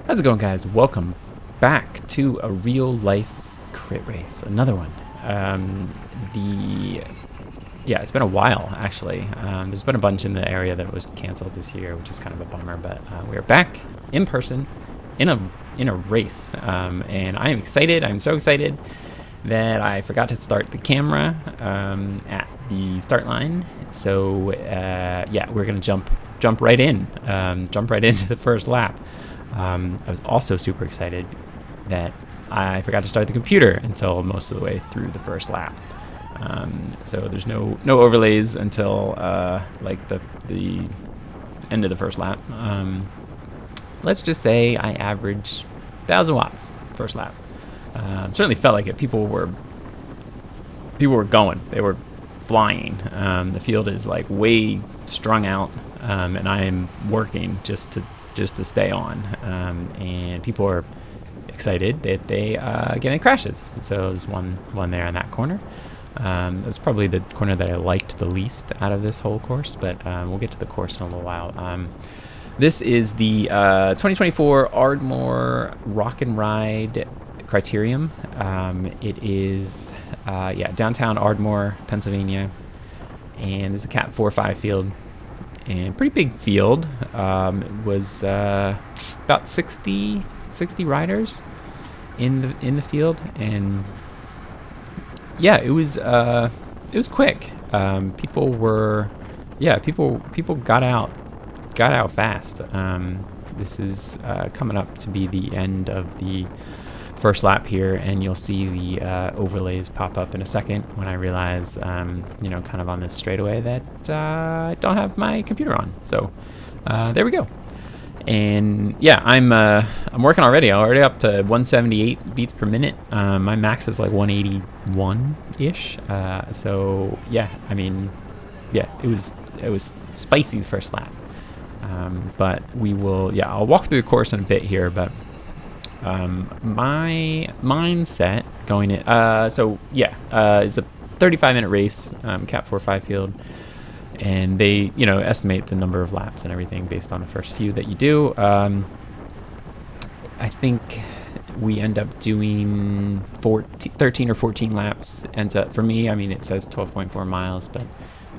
How's it going, guys? Welcome back to a real life crit race, another one. Yeah, it's been a while actually. There's been a bunch in the area that was canceled this year, which is kind of a bummer. But we're back in person in a race, and I am excited. I'm so excited that I forgot to start the camera at the start line. So yeah, we're gonna jump right in, jump right into the first lap. I was also super excited that I forgot to start the computer until most of the way through the first lap. So there's no overlays until like the end of the first lap. Let's just say I averaged 1,000 watts first lap. Certainly felt like it. People were going. They were flying. The field is like way strung out, and I am working just to stay on, and people are excited that they get any crashes. So there's one there in that corner. That's probably the corner that I liked the least out of this whole course, but we'll get to the course in a little while. This is the 2024 Ardmore Rock and Ride Criterium. It is yeah, downtown Ardmore, Pennsylvania, and there's a Cat 4-5 field. And pretty big field. It was about 60 riders in the field, and yeah, it was quick. People got out fast. This is coming up to be the end of the first lap here, and you'll see the overlays pop up in a second when I realize, you know, kind of on this straightaway that I don't have my computer on. So there we go. And yeah, I'm working already. I'm already up to 178 beats per minute. My max is like 181-ish. So yeah, I mean, yeah, it was spicy the first lap. But we will, yeah, I'll walk through the course in a bit here, but my mindset going in, so yeah, it's a 35-minute race, Cat 4-5 field, and they, you know, estimate the number of laps and everything based on the first few that you do. I think we end up doing 13 or 14 laps. Ends up, for me, I mean, it says 12.4 miles, but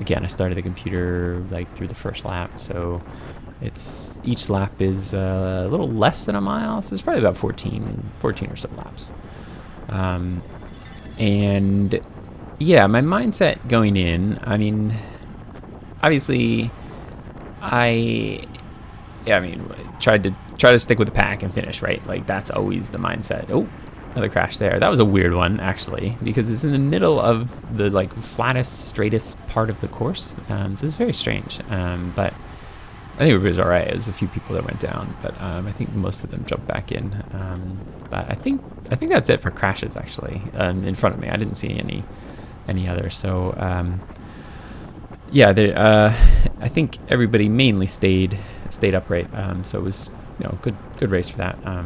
again, I started the computer like through the first lap, so it's each lap is a little less than a mile, so it's probably about 14 or so laps. And yeah, my mindset going in, I mean, obviously I mean, try to stick with the pack and finish, right? Like, that's always the mindset. Oh, another crash there. That was a weird one, actually, because it's in the middle of the like flattest, straightest part of the course. So it's very strange, but I think it was all right. There's a few people that went down, but I think most of them jumped back in. But I think that's it for crashes, actually, in front of me. I didn't see any others. So yeah, I think everybody mainly stayed upright. So it was, you know, good race for that. I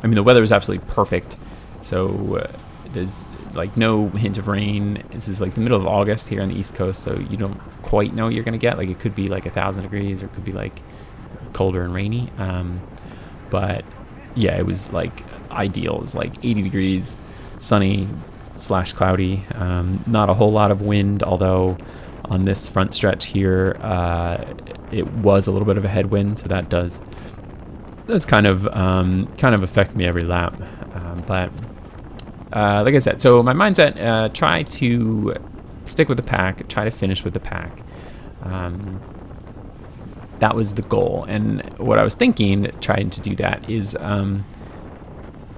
mean, the weather was absolutely perfect. So there's like no hint of rain. This is like the middle of August here on the East Coast, so you don't quite know what you're gonna get. Like, it could be like 1,000 degrees, or it could be like colder and rainy. But yeah, it was like ideal. It was like 80 degrees, sunny / cloudy. Not a whole lot of wind, although on this front stretch here, it was a little bit of a headwind, so that's kind of affect me every lap. But like I said, so my mindset, try to stick with the pack, try to finish with the pack. That was the goal. And what I was thinking, trying to do that, is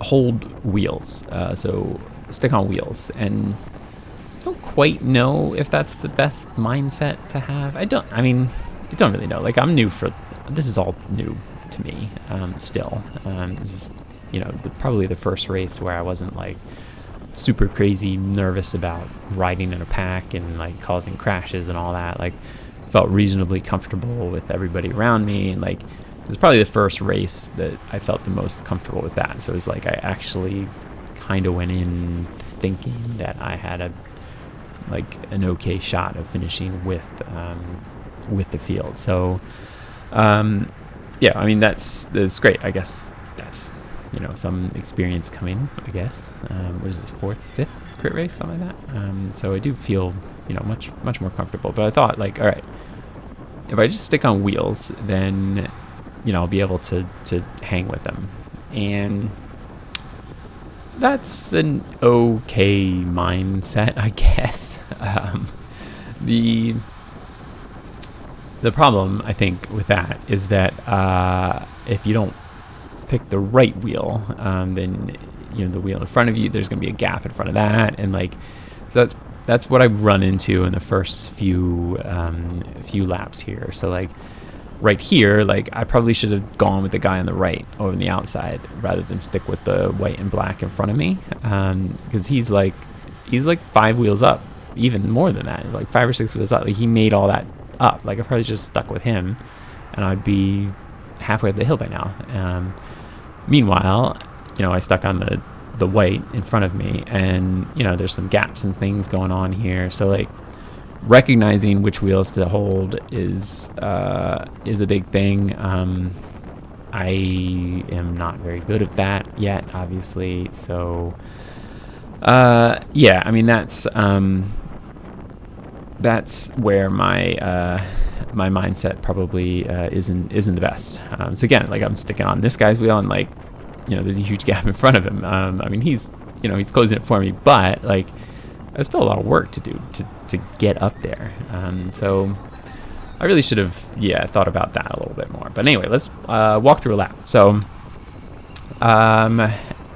hold wheels. So stick on wheels. And I don't quite know if that's the best mindset to have. I mean, I don't really know. Like, this is all new to me still. This is, you know, probably the first race where I wasn't like super crazy nervous about riding in a pack and like causing crashes and all that. Like, felt reasonably comfortable with everybody around me, and like, it was probably the first race that I felt the most comfortable with that. So it was like I actually kind of went in thinking that I had an okay shot of finishing with the field. So yeah, I mean, that's great. I guess that's, you know, some experience coming, I guess. What is this, 4th, 5th crit race, something like that? So I do feel, you know, much more comfortable. But I thought, like, all right, if I just stick on wheels, then, you know, I'll be able to hang with them. And that's an okay mindset, I guess. The problem, I think, with that is that if you don't pick the right wheel, then, you know, the wheel in front of you, there's going to be a gap in front of that, and like, so that's what I've run into in the first few laps here. So like right here, like I probably should have gone with the guy on the right over on the outside rather than stick with the white and black in front of me, because he's like 5 wheels up, even more than that, like 5 or 6 wheels up. Like he made all that up. Like I probably just stuck with him, and I'd be halfway up the hill by now. Meanwhile, you know, I stuck on the white in front of me, and you know, there's some gaps and things going on here. So like recognizing which wheels to hold is a big thing. I am not very good at that yet, obviously. So yeah, I mean, that's where my my mindset probably isn't the best. So again, like I'm sticking on this guy's wheel, and like, you know, there's a huge gap in front of him. I mean, he's closing it for me, but like there's still a lot of work to do to get up there. So I really should have, yeah, thought about that a little bit more. But anyway, let's walk through a lap. So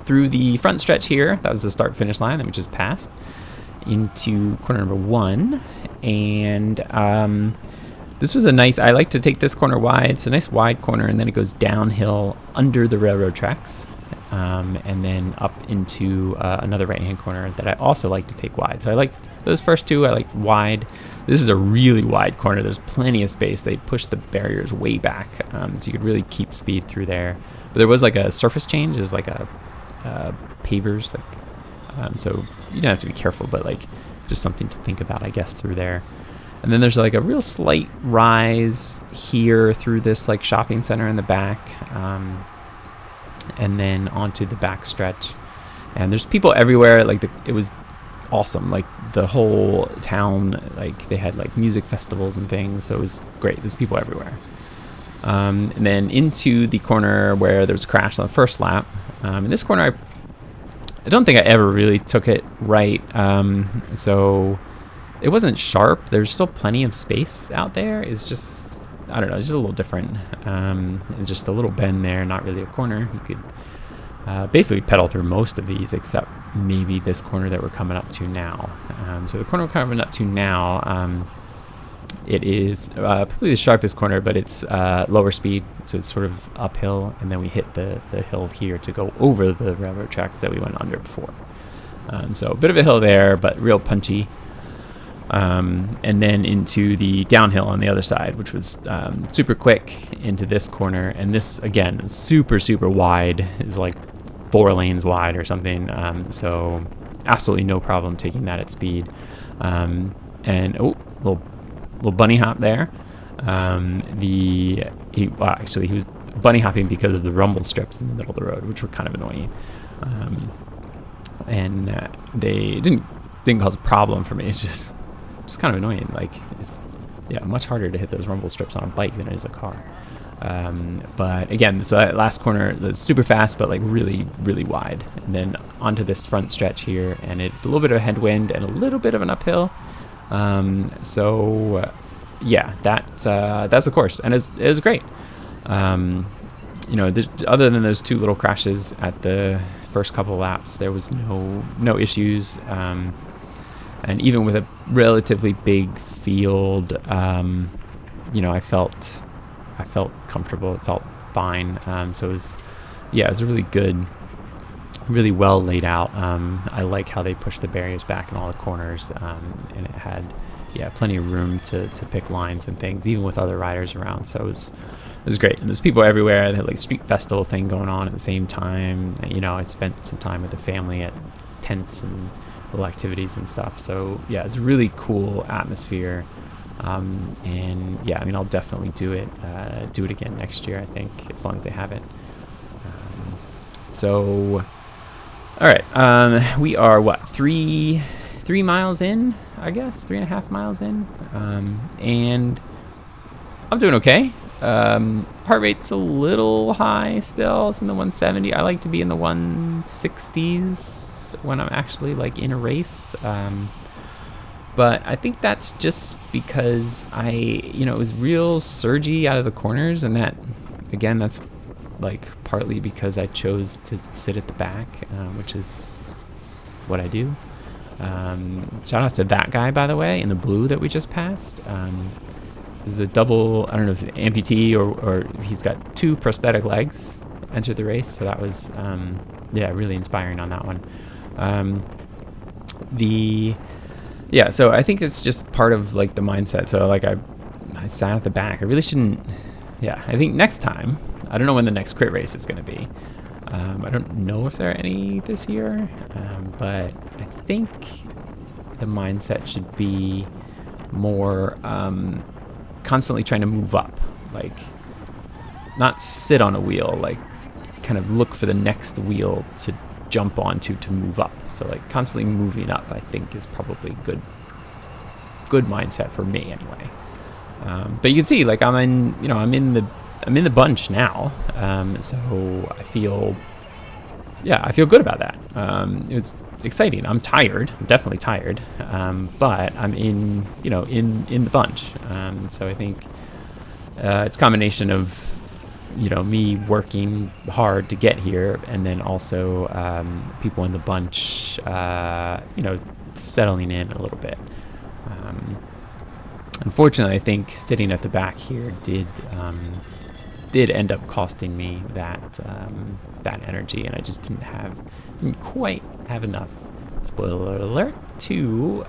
through the front stretch here, that was the start finish line that we just passed, into corner number 1, and this was a nice, I like to take this corner wide. It's a nice wide corner, and then it goes downhill under the railroad tracks, and then up into another right-hand corner that I also like to take wide. So I like those first two, I like wide. This is a really wide corner. There's plenty of space. They push the barriers way back, so you could really keep speed through there. But there was like a surface change. There's like a pavers, like so you don't have to be careful, but like just something to think about, I guess, through there. And then there's like a real slight rise here through this like shopping center in the back, and then onto the back stretch. And there's people everywhere. Like it was awesome. Like the whole town, like they had like music festivals and things. So it was great. There's people everywhere. And then into the corner where there was a crash on the first lap. In this corner, I don't think I ever really took it right. So it wasn't sharp. There's still plenty of space out there. It's just, I don't know, it's just a little different. It's just a little bend there, not really a corner. You could basically pedal through most of these except maybe this corner that we're coming up to now. So the corner we're coming up to now, it is probably the sharpest corner, but it's lower speed, so it's sort of uphill, and then we hit the hill here to go over the railroad tracks that we went under before. So a bit of a hill there, but real punchy. And then into the downhill on the other side, which was super quick into this corner. And this, again, super little is like 4 lanes wide or something. So absolutely no problem taking that at speed. And little bunny hop there. Actually, he was bunny hopping because of the rumble strips in the middle of the road, which were kind of annoying. And they didn't cause a problem for me. It's just kind of annoying. Like, it's, yeah, much harder to hit those rumble strips on a bike than it is a car. But again, so that last corner, that's super fast, but like really wide. And then onto this front stretch here, and it's a little bit of a headwind and a little bit of an uphill. So yeah, that's the course, and it was great. You know, other than those 2 little crashes at the first couple of laps, there was no issues. And even with a relatively big field, you know, I felt comfortable. It felt fine. So it was a really good, really well laid out. I like how they pushed the barriers back in all the corners, and it had, yeah, plenty of room to pick lines and things, even with other riders around. So it was great. And there's people everywhere. They had like street festival thing going on at the same time. You know, I spent some time with the family at tents and little activities and stuff. So yeah, it's a really cool atmosphere. And yeah, I mean, I'll definitely do it again next year, I think, as long as they have it. So, all right, we are what, three miles in, I guess, 3.5 miles in, and I'm doing okay. Heart rate's a little high still. It's in the 170. I like to be in the 160s when I'm actually like in a race. But I think that's just because it was real surgy out of the corners, and that, again, that's like partly because I chose to sit at the back, which is what I do. Shout out to that guy, by the way, in the blue that we just passed. This is a double, I don't know if it's amputee or he's got 2 prosthetic legs entered the race, so that was, yeah, really inspiring on that one. Yeah, so I think it's just part of like the mindset. So like I sat at the back. I really shouldn't. Yeah, I think next time. I don't know when the next crit race is going to be. I don't know if there are any this year, but I think the mindset should be more constantly trying to move up, like not sit on a wheel, like kind of look for the next wheel to jump onto to move up. So like constantly moving up, I think, is probably good mindset for me anyway. But you can see, like, I'm in the bunch now, so I feel good about that. It's exciting. I'm tired. I'm definitely tired, but I'm in the bunch. So I think it's a combination of me working hard to get here, and then also people in the bunch, settling in a little bit. Unfortunately, I think sitting at the back here did end up costing me that energy, and I just didn't quite have enough, spoiler alert, to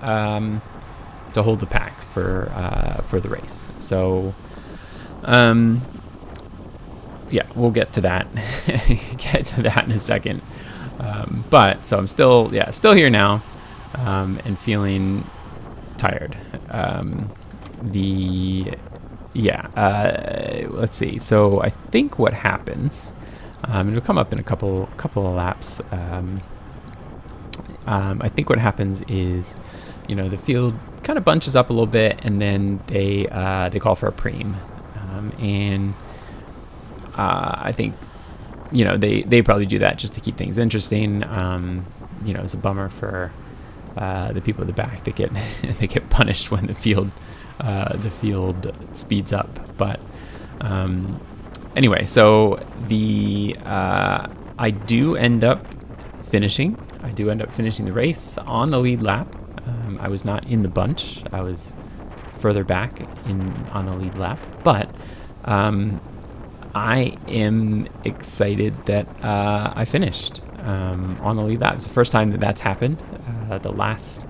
hold the pack for the race. So. Yeah, we'll get to that. In a second. But so I'm still here now, and feeling tired. Let's see. So I think what happens, it'll come up in a couple of laps. I think what happens is, the field kind of bunches up a little bit, and then they call for a preem, and I think, they probably do that just to keep things interesting. It's a bummer for the people at the back that get punished when the field speeds up. But anyway, so I do end up finishing the race on the lead lap. I was not in the bunch. I was further back on the lead lap, but I am excited that I finished on the lead lap. It's the first time that's happened. The last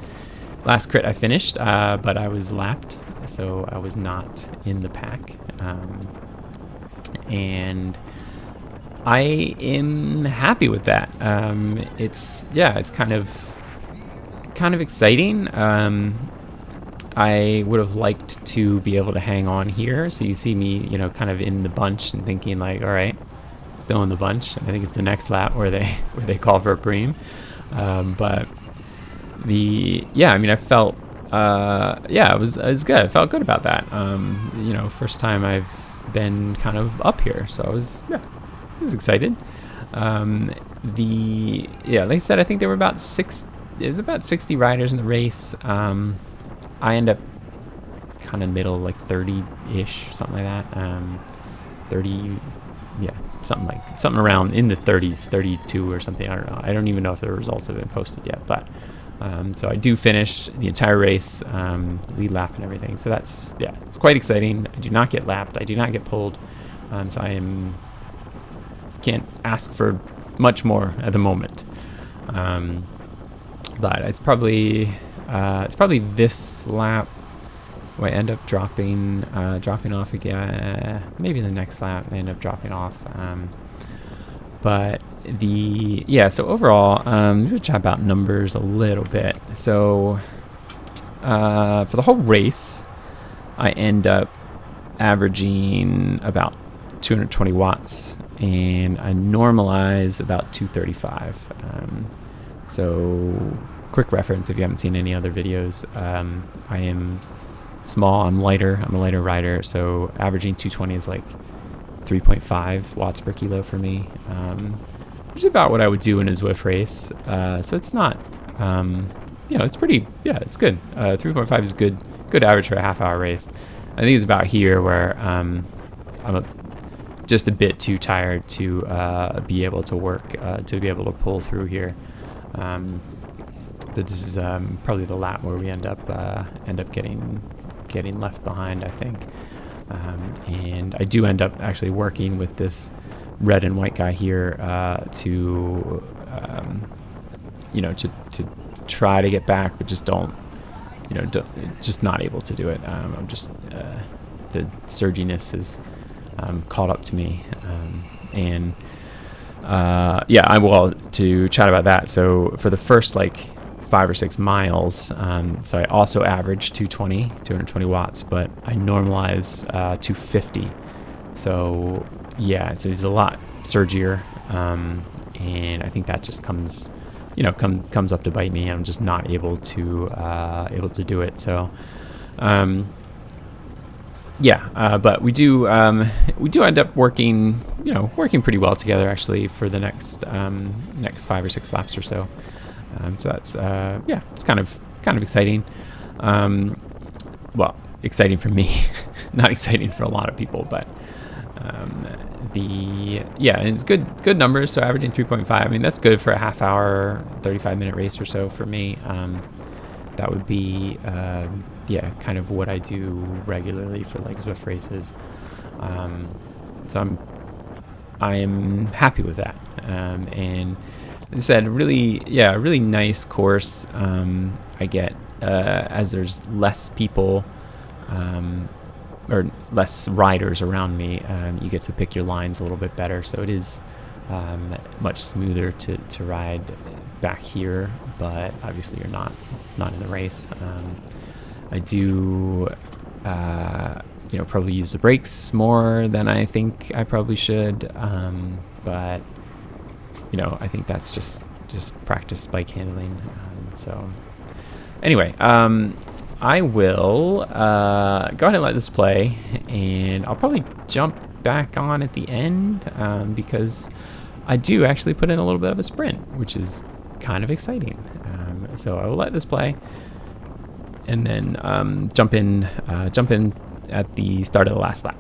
crit I finished, but I was lapped, so I was not in the pack. And I am happy with that. It's kind of exciting. I would have liked to be able to hang on here. So you see me, kind of in the bunch and thinking like, all right, still in the bunch. I think it's the next lap where they call for a preem. But I felt, it was good. I felt good about that. First time I've been kind of up here. So I was excited. Like I said, I think there were about 60 riders in the race. I end up kind of middle, like 30-ish, something like that. 30, something around in the 30s, 32 or something. I don't know. I don't even know if the results have been posted yet. But so I do finish the entire race, lead lap and everything. So it's quite exciting. I do not get lapped. I do not get pulled. So can't ask for much more at the moment. But it's probably this lap where I end up dropping off again. Maybe the next lap I end up dropping off. But so overall, we'll chat about numbers a little bit. So for the whole race, I end up averaging about 220 watts, and I normalize about 235. So quick reference if you haven't seen any other videos, I am small, I'm lighter, I'm a lighter rider, so averaging 220 is like 3.5 watts per kilo for me, which is about what I would do in a Zwift race. So it's not, you know, it's pretty, yeah, it's good. 3.5 is good average for a half-hour race. I think it's about here where I'm just a bit too tired to be able to work, to be able to pull through here. So this is probably the lap where we end up getting left behind, I think. And I do end up actually working with this red and white guy here to you know, to try to get back, but just just not able to do it. I'm just the surginess is caught up to me, and yeah, I will to chat about that. So for the first like 5 or 6 miles, so I also average 220 watts, but I normalize 250. So yeah, so it's a lot surgier, and I think that just comes, you know, comes up to bite me. I'm just not able to do it. So yeah, but we do end up working, you know, working pretty well together actually for the next 5 or 6 laps or so. So that's yeah, it's kind of exciting. Well, exciting for me, not exciting for a lot of people, but yeah, and it's good numbers. So averaging 3.5. I mean, that's good for a half-hour, 35-minute race or so for me. That would be yeah, kind of what I do regularly for like Zwift races. So I am happy with that. And as I said, really nice course. I get as there's less people or less riders around me, you get to pick your lines a little bit better. So it is much smoother to ride back here, but obviously you're not in the race. I do you know, probably use the brakes more than I think I probably should, but you know, I think that's just practice bike handling. So anyway, I will go ahead and let this play, and I'll probably jump back on at the end, because I do actually put in a little bit of a sprint, which is kind of exciting. So I will let this play, and then jump in at the start of the last lap.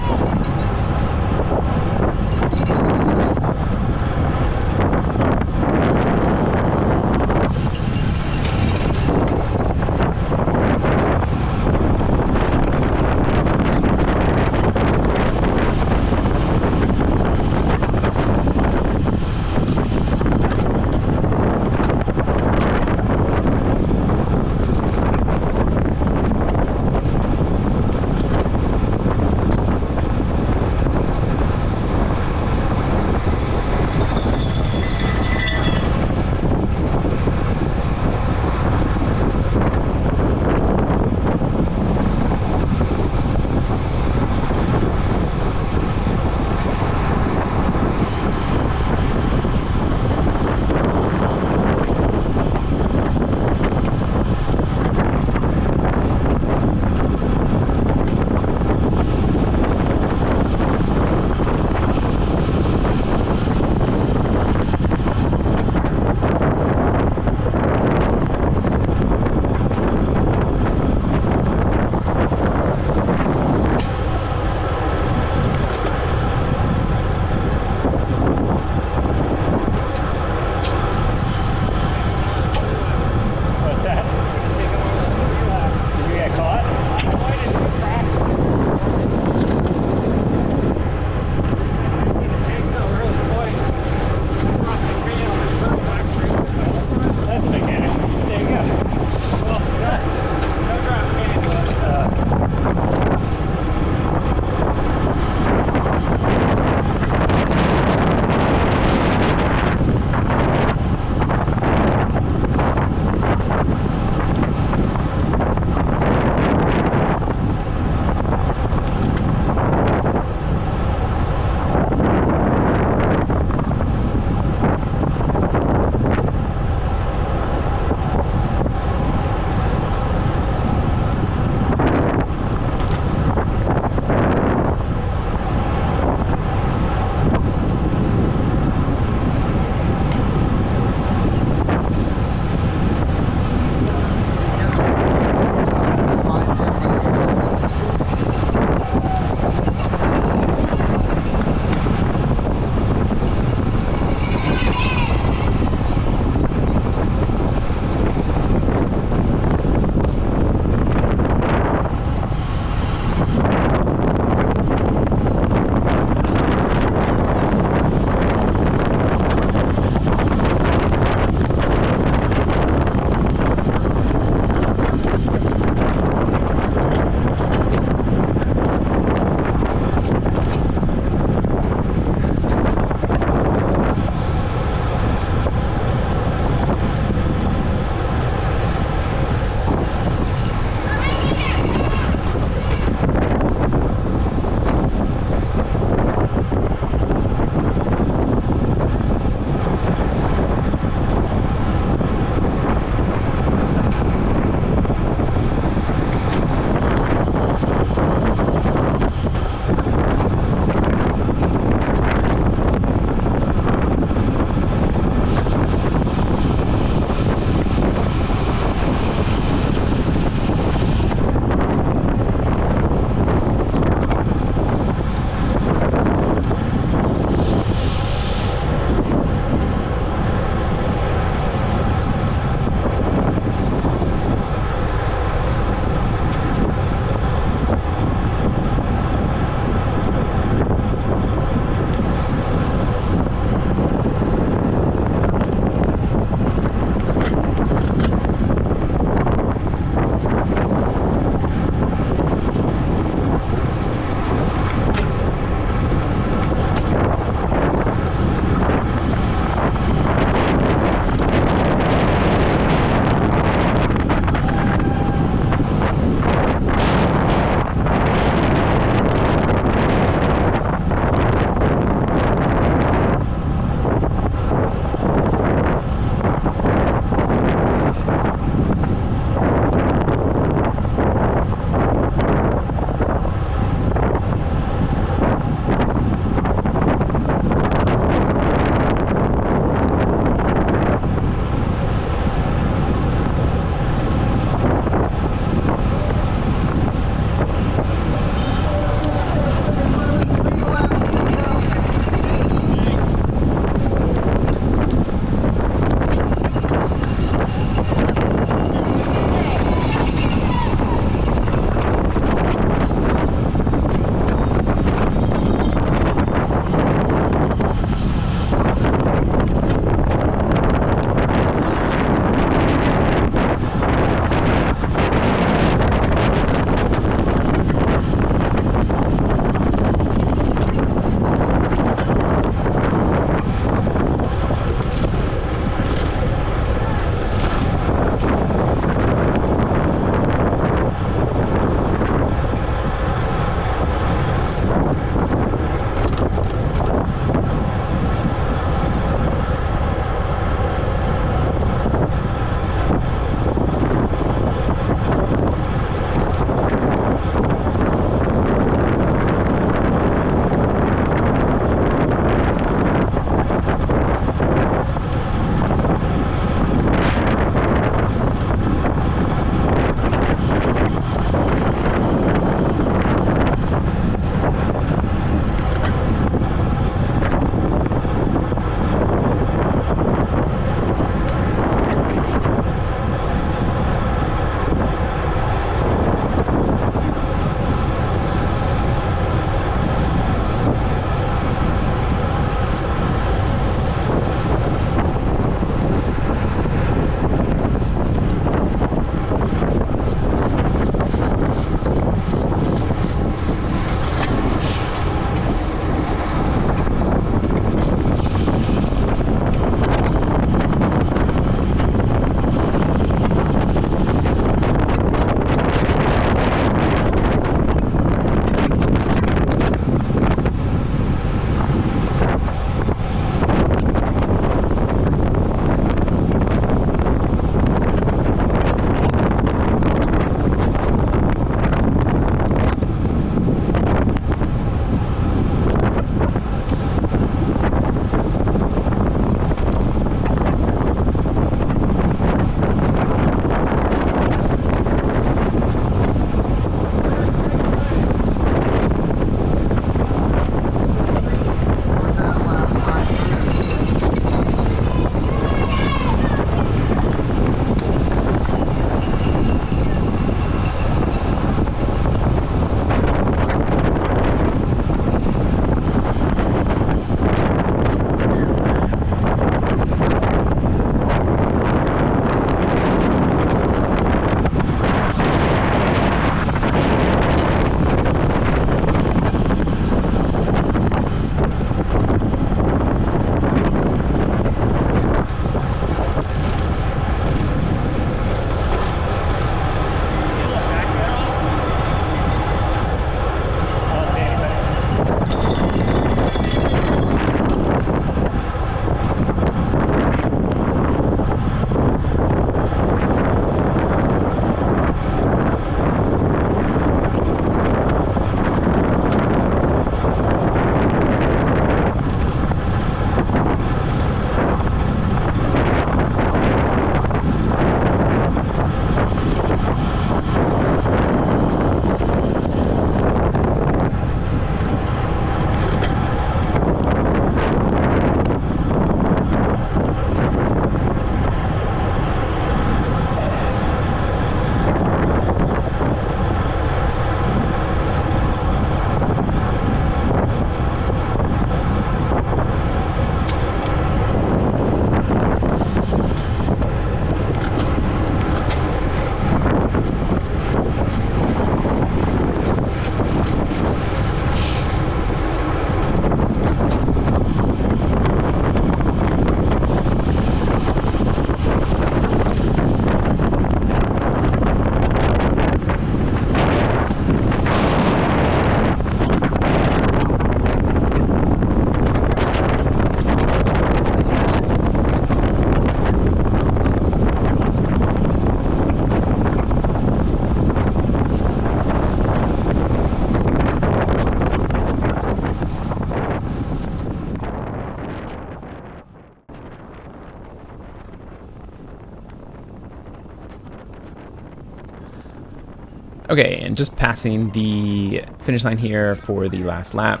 Okay, and just passing the finish line here for the last lap.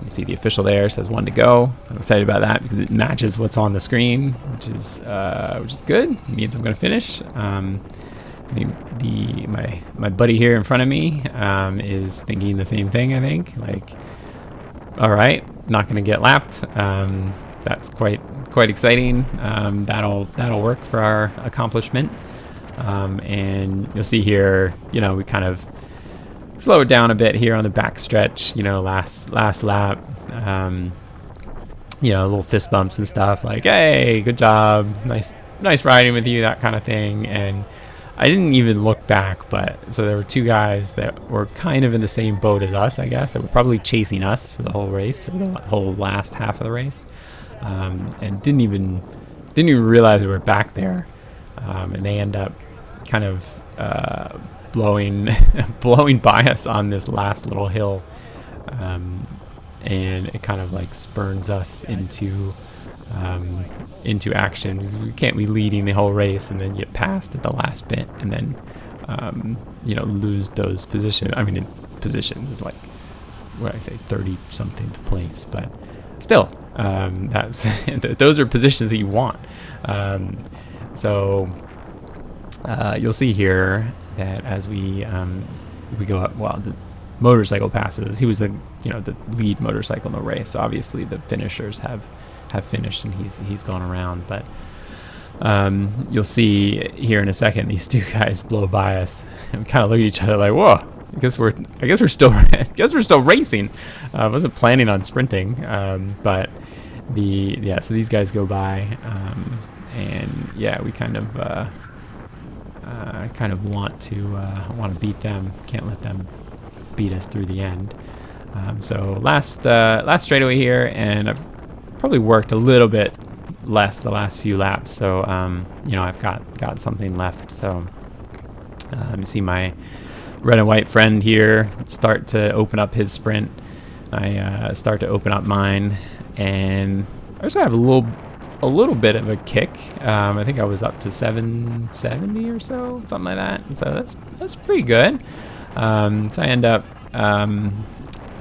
You see the official there says 1 to go. I'm excited about that because it matches what's on the screen, which is good. It means I'm going to finish. My buddy here in front of me is thinking the same thing. I think, like, all right, not going to get lapped. That's quite exciting. That'll work for our accomplishment. And you'll see here, we kind of slow it down a bit here on the back stretch, last lap, little fist bumps and stuff, like, hey, good job, nice riding with you, that kind of thing. And I didn't even look back, but so there were 2 guys that were kind of in the same boat as us, I guess, that were probably chasing us for the whole race, or the whole last half of the race, and didn't even realize we were back there. And they end up kind of blowing by us on this last little hill, and it kind of like spurns us into action, because we can't be leading the whole race and then get passed at the last bit and then lose those positions. I mean, positions is like, what I say, 30 something place, but still, that's those are positions that you want. So you'll see here that as we go up, well, the motorcycle passes. He was the lead motorcycle in the race. So obviously the finishers have finished and he's gone around. But you'll see here in a second these 2 guys blow by us and we kind of look at each other like, whoa. I guess we're still racing. I wasn't planning on sprinting, but so these guys go by, and yeah, we kind of want to beat them. Can't let them beat us through the end. So last straightaway here, and I've probably worked a little bit less the last few laps. So I've got something left. So you see my red and white friend here start to open up his sprint. I start to open up mine, and I just have a little bit of a kick. I think I was up to 770 or so, something like that. So that's pretty good. So I end up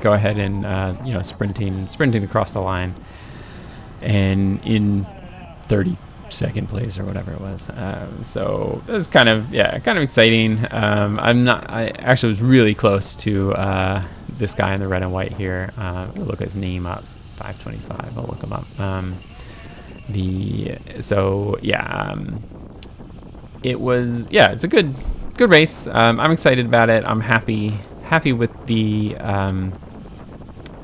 go ahead and sprinting across the line, and in 32nd place or whatever it was. So it was kind of exciting. I actually was really close to this guy in the red and white here. I'll look his name up. 525. I'll look him up. It was, it's a good race. I'm excited about it. I'm happy with the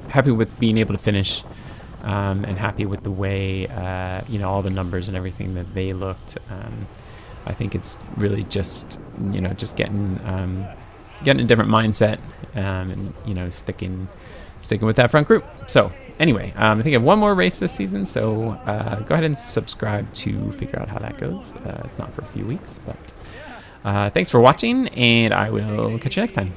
happy with being able to finish, and happy with the way all the numbers and everything that they looked. I think it's really just getting a different mindset, and sticking with that front group. So anyway, I think I have one more race this season, so go ahead and subscribe to figure out how that goes. It's not for a few weeks, but thanks for watching, and I will catch you next time.